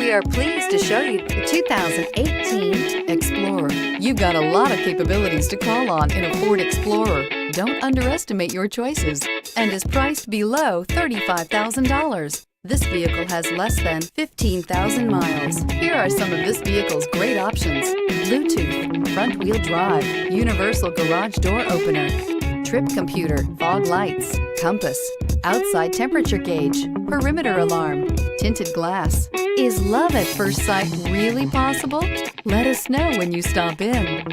We are pleased to show you the 2018 Explorer. You've got a lot of capabilities to call on in a Ford Explorer. Don't underestimate your choices, and is priced below $35,000. This vehicle has less than 15,000 miles. Here are some of this vehicle's great options: Bluetooth, front-wheel drive, universal garage door opener, trip computer, fog lights, compass, outside temperature gauge, perimeter alarm, tinted glass. Is love at first sight really possible? Let us know when you stop in.